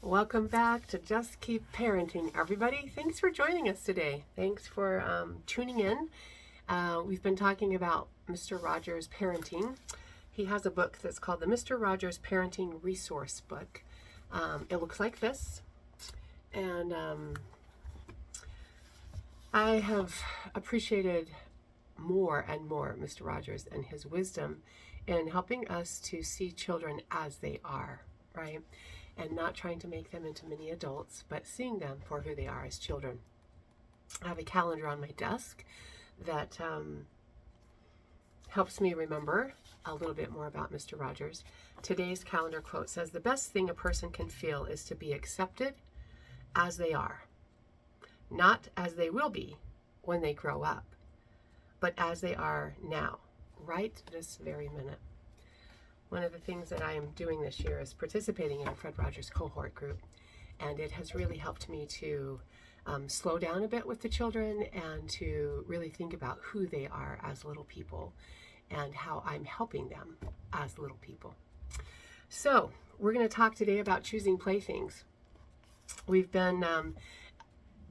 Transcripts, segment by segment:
Welcome back to Just Keep Parenting, everybody. Thanks for joining us today. Thanks for tuning in. We've been talking about Mr. Rogers' parenting. He has a book that's called the Mr. Rogers Parenting Resource Book. It looks like this. And I have appreciated more and more Mr. Rogers and his wisdom in helping us to see children as they are, right? And not trying to make them into mini adults, but seeing them for who they are as children. I have a calendar on my desk that helps me remember a little bit more about Mr. Rogers. Today's calendar quote says, "The best thing a person can feel is to be accepted as they are, not as they will be when they grow up, but as they are now, right this very minute." One of the things that I am doing this year is participating in a Fred Rogers cohort group, and it has really helped me to slow down a bit with the children and to really think about who they are as little people and how I'm helping them as little people. So we're going to talk today about choosing playthings. We've been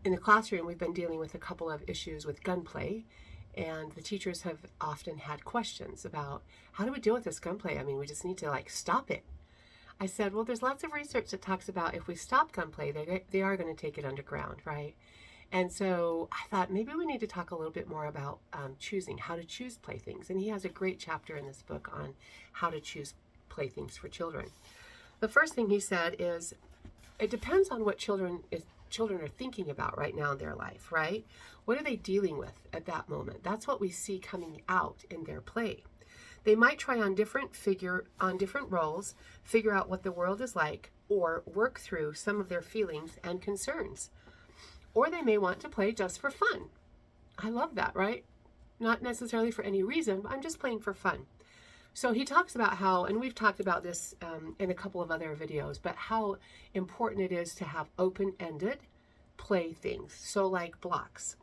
in the classroom, we've been dealing with a couple of issues with gunplay. And the teachers have often had questions about, how do we deal with this gunplay? I mean, we just need to stop it. I said, well, there's lots of research that talks about if we stop gunplay, they are going to take it underground, right? And so I thought maybe we need to talk a little bit more about choosing, how to choose playthings. And he has a great chapter in this book on how to choose playthings for children. The first thing he said is, it depends on what children are thinking about right now in their life, right? What are they dealing with at that moment? That's what we see coming out in their play. They might try on different roles, figure out what the world is like, or work through some of their feelings and concerns. Or they may want to play just for fun. I love that, right? Not necessarily for any reason, but I'm just playing for fun. So he talks about how, and we've talked about this in a couple of other videos, but how important it is to have open-ended playthings. So like blocks,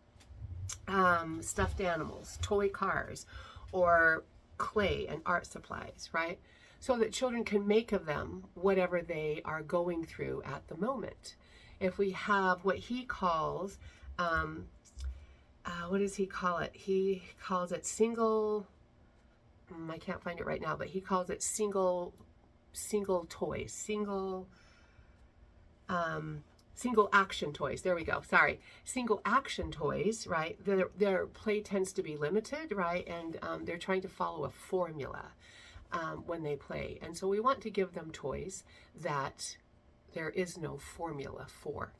stuffed animals, toy cars, or clay and art supplies, right? So that children can make of them whatever they are going through at the moment. If we have what he calls, what does he call it? He calls it single... I can't find it right now, but he calls it single toys, single action toys. There we go. Sorry. Single action toys, right? Their play tends to be limited, right? And they're trying to follow a formula when they play. And so we want to give them toys that there is no formula for.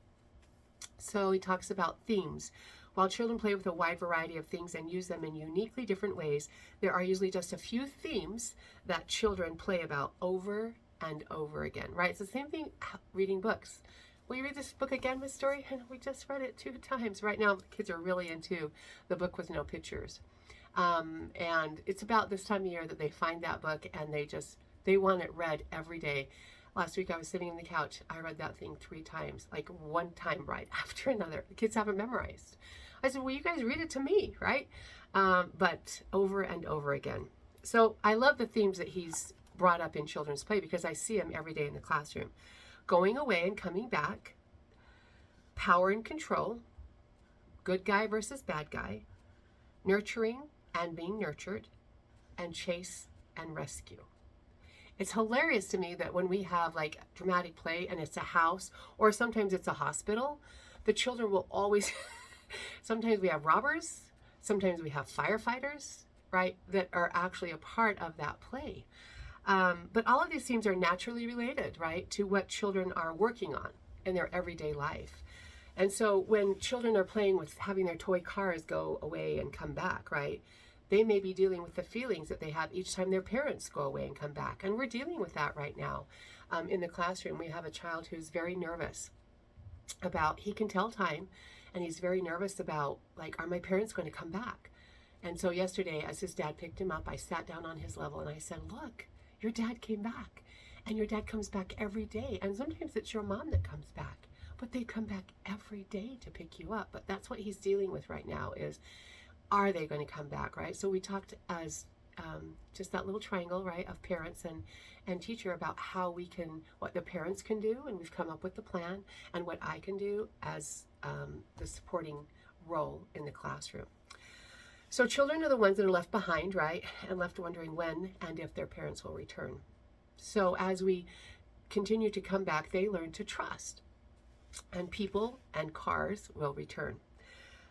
So he talks about themes. While children play with a wide variety of things and use them in uniquely different ways, there are usually just a few themes that children play about over and over again, right? It's the same thing reading books. Will you read this book again, Miss Story? And we just read it 2 times. Right now, the kids are really into the book with no pictures. And it's about this time of year that they find that book and they want it read every day. Last week I was sitting on the couch. I read that thing 3 times, like one time right after another. The kids have it memorized. I said, well, you guys read it to me, right? But over and over again. So I love the themes that he's brought up in children's play because I see them every day in the classroom. Going away and coming back, power and control, good guy versus bad guy, nurturing and being nurtured, and chase and rescue. It's hilarious to me that when we have dramatic play and it's a house or sometimes it's a hospital, the children will always, sometimes we have robbers, sometimes we have firefighters, right, that are actually a part of that play. But all of these themes are naturally related, right, to what children are working on in their everyday life. And so when children are playing with having their toy cars go away and come back, right, they may be dealing with the feelings that they have each time their parents go away and come back. And we're dealing with that right now. In the classroom, we have a child who's very nervous about, he can tell time, and he's very nervous about, are my parents going to come back? And so yesterday, as his dad picked him up, I sat down on his level and I said, look, your dad came back. And your dad comes back every day. And sometimes it's your mom that comes back. But they come back every day to pick you up. But that's what he's dealing with right now is, are they going to come back, right? So we talked as just that little triangle, right, of parents and teacher about how we can, what the parents can do, and we've come up with the plan, and what I can do as the supporting role in the classroom. So children are the ones that are left behind, right, and left wondering when and if their parents will return. So as we continue to come back, they learn to trust, and people and cars will return.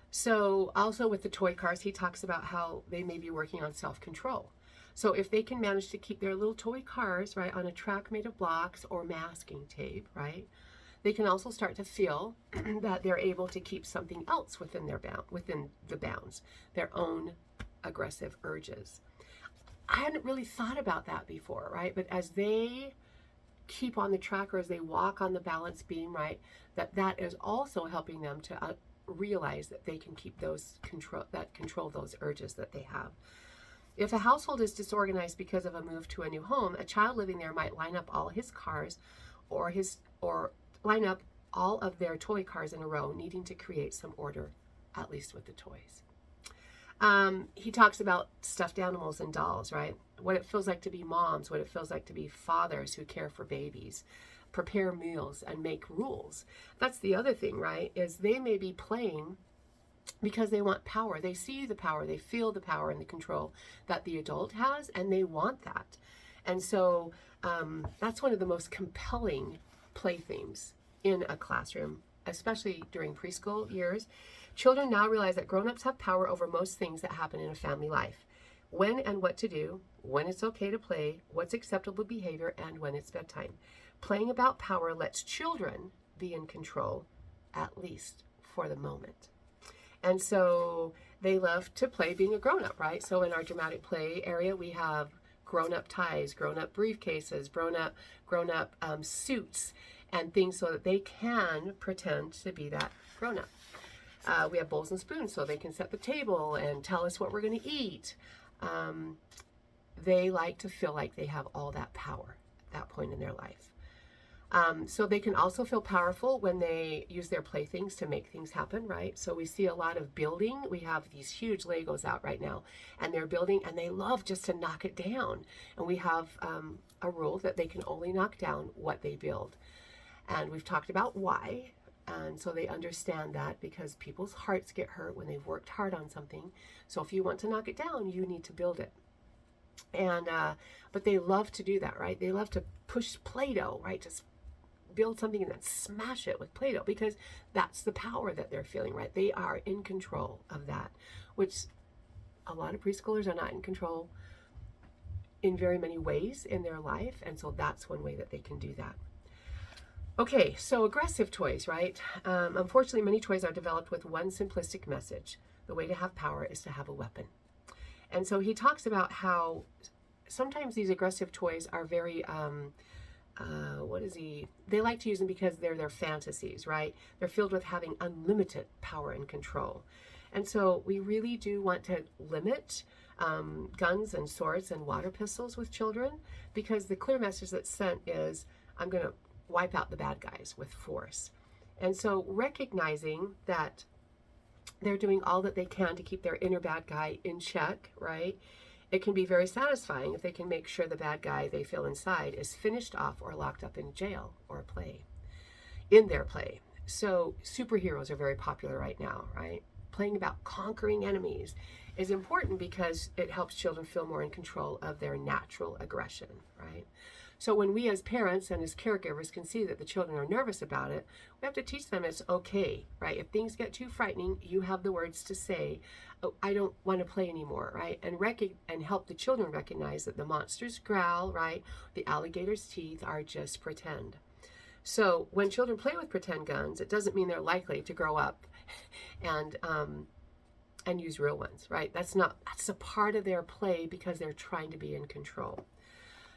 So also with the toy cars, he talks about how they may be working on self-control. So if they can manage to keep their little toy cars, right, on a track made of blocks or masking tape, right, they can also start to feel that they're able to keep something else within the bounds, their own aggressive urges. I hadn't really thought about that before, right? But as they keep on the track, or as they walk on the balance beam, right, that is also helping them to realize that they can keep those control those urges that they have. If a household is disorganized because of a move to a new home, a child living there might line up all his cars or line up all of their toy cars in a row, needing to create some order, at least with the toys. He talks about stuffed animals and dolls, right? What it feels like to be moms, what it feels like to be fathers who care for babies, prepare meals, and make rules. That's the other thing, right? Is they may be playing because they want power. They see the power, they feel the power and the control that the adult has, and they want that. And so that's one of the most compelling play themes in a classroom, especially during preschool years. Children now realize that grown-ups have power over most things that happen in a family life. When and what to do, when it's okay to play, what's acceptable behavior, and when it's bedtime. Playing about power lets children be in control, at least for the moment. And so they love to play being a grown-up, right? So in our dramatic play area, we have grown-up ties, grown-up briefcases, grown-up suits, and things so that they can pretend to be that grown-up. We have bowls and spoons so they can set the table and tell us what we're going to eat. They like to feel like they have all that power at that point in their life. So they can also feel powerful when they use their playthings to make things happen, right? So we see a lot of building. We have these huge Legos out right now, and they're building, and they love just to knock it down. And we have a rule that they can only knock down what they build. And we've talked about why. And so they understand that because people's hearts get hurt when they've worked hard on something. So if you want to knock it down, you need to build it. And but they love to do that, right? They love to push Play-Doh, right? Just build something and then smash it with Play-Doh, because that's the power that they're feeling, right? They are in control of that, which a lot of preschoolers are not in control in very many ways in their life. And so that's one way that they can do that. Okay, so aggressive toys, right? Unfortunately, many toys are developed with one simplistic message. The way to have power is to have a weapon. And so he talks about how sometimes these aggressive toys are very, they like to use them because they're their fantasies, right? They're filled with having unlimited power and control. And so we really do want to limit guns and swords and water pistols with children, because the clear message that's sent is, I'm going to wipe out the bad guys with force. And so recognizing that they're doing all that they can to keep their inner bad guy in check, right? It can be very satisfying if they can make sure the bad guy they feel inside is finished off or locked up in jail or in their play. So superheroes are very popular right now, right? Playing about conquering enemies is important because it helps children feel more in control of their natural aggression, right? So when we as parents and as caregivers can see that the children are nervous about it, we have to teach them it's okay, right? If things get too frightening, you have the words to say, oh, I don't want to play anymore, right? And help the children recognize that the monster's growl, right? The alligator's teeth are just pretend. So when children play with pretend guns, it doesn't mean they're likely to grow up and use real ones, right? That's a part of their play because they're trying to be in control.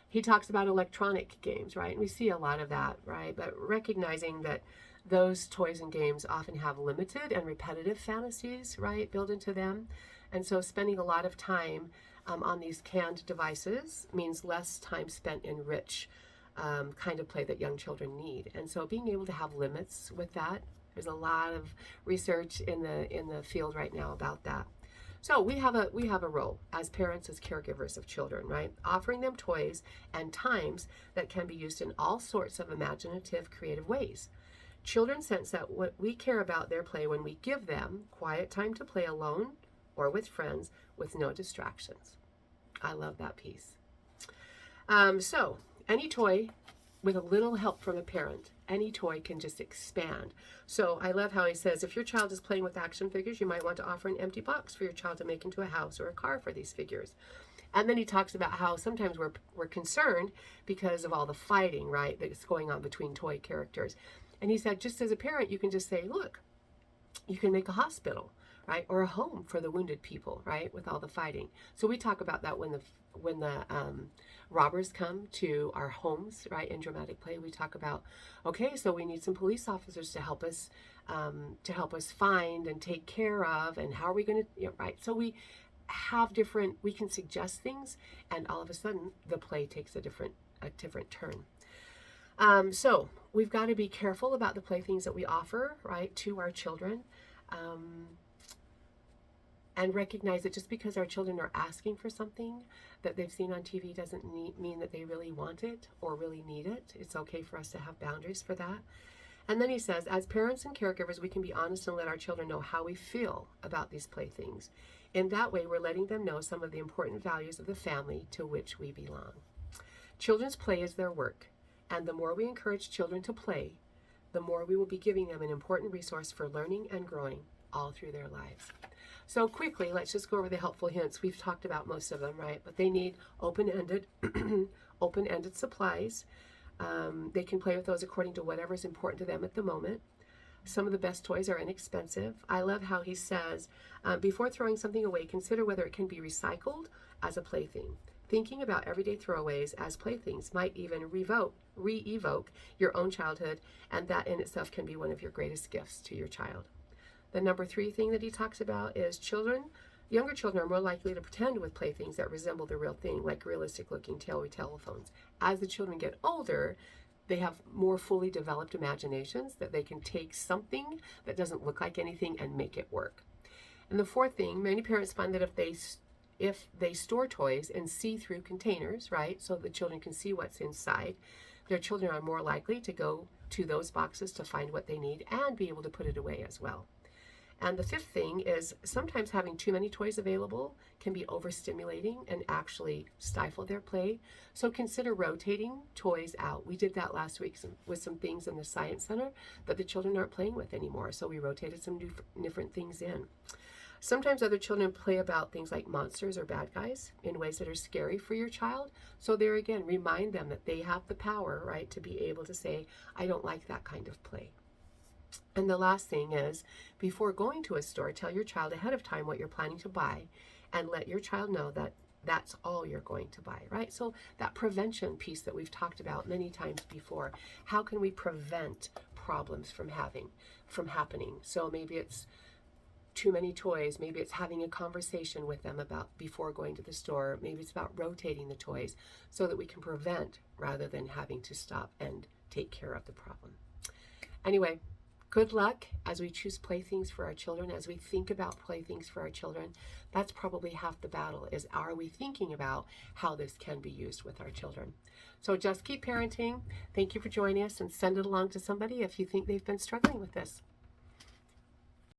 He talks about electronic games, right? And we see a lot of that, right? But recognizing that those toys and games often have limited and repetitive fantasies, right, built into them. And so spending a lot of time on these canned devices means less time spent in rich kind of play that young children need. And so being able to have limits with that, there's a lot of research in the field right now about that. So we have a role as parents, as caregivers of children, right? Offering them toys and times that can be used in all sorts of imaginative, creative ways. Children sense that what we care about their play when we give them quiet time to play alone or with friends with no distractions. I love that piece. So any toy with a little help from a parent, any toy can just expand. So I love how he says, if your child is playing with action figures, you might want to offer an empty box for your child to make into a house or a car for these figures. And then he talks about how sometimes we're concerned because of all the fighting, right, that's going on between toy characters. And he said, just as a parent, you can just say, look, you can make a hospital, right, or a home for the wounded people, right, with all the fighting. So we talk about that when the robbers come to our homes, right, in dramatic play. We talk about, okay, so we need some police officers to help us find and take care of, and how are we going to, right? So we can suggest things, and all of a sudden the play takes a different turn. So we've got to be careful about the playthings that we offer, right, to our children, and recognize that just because our children are asking for something that they've seen on TV doesn't mean that they really want it or really need it. It's okay for us to have boundaries for that. And then he says, as parents and caregivers, we can be honest and let our children know how we feel about these playthings. In that way, we're letting them know some of the important values of the family to which we belong. Children's play is their work, and the more we encourage children to play, the more we will be giving them an important resource for learning and growing all through their lives. So quickly, let's just go over the helpful hints. We've talked about most of them, right? But they need open-ended supplies. They can play with those according to whatever is important to them at the moment. Some of the best toys are inexpensive. I love how he says, before throwing something away, consider whether it can be recycled as a plaything. Thinking about everyday throwaways as playthings might even re-evoke your own childhood, and that in itself can be one of your greatest gifts to your child. The number 3 thing that he talks about is younger children are more likely to pretend with playthings that resemble the real thing, like realistic-looking toy telephones. As the children get older, they have more fully developed imaginations that they can take something that doesn't look like anything and make it work. And the 4th thing, many parents find that if they store toys in see-through containers, right, so the children can see what's inside, their children are more likely to go to those boxes to find what they need and be able to put it away as well. And the 5th thing is sometimes having too many toys available can be overstimulating and actually stifle their play. So consider rotating toys out. We did that last week with some things in the Science Center that the children aren't playing with anymore. So we rotated some different things in. Sometimes other children play about things like monsters or bad guys in ways that are scary for your child. So there again, remind them that they have the power, right, to be able to say, I don't like that kind of play. And the last thing is, before going to a store, tell your child ahead of time what you're planning to buy and let your child know that that's all you're going to buy, right? So that prevention piece that we've talked about many times before, how can we prevent problems from happening? So maybe it's too many toys, maybe it's having a conversation with them about before going to the store, maybe it's about rotating the toys so that we can prevent rather than having to stop and take care of the problem. Anyway, good luck as we choose playthings for our children, as we think about playthings for our children. That's probably half the battle, is are we thinking about how this can be used with our children? So just keep parenting. Thank you for joining us, and send it along to somebody if you think they've been struggling with this.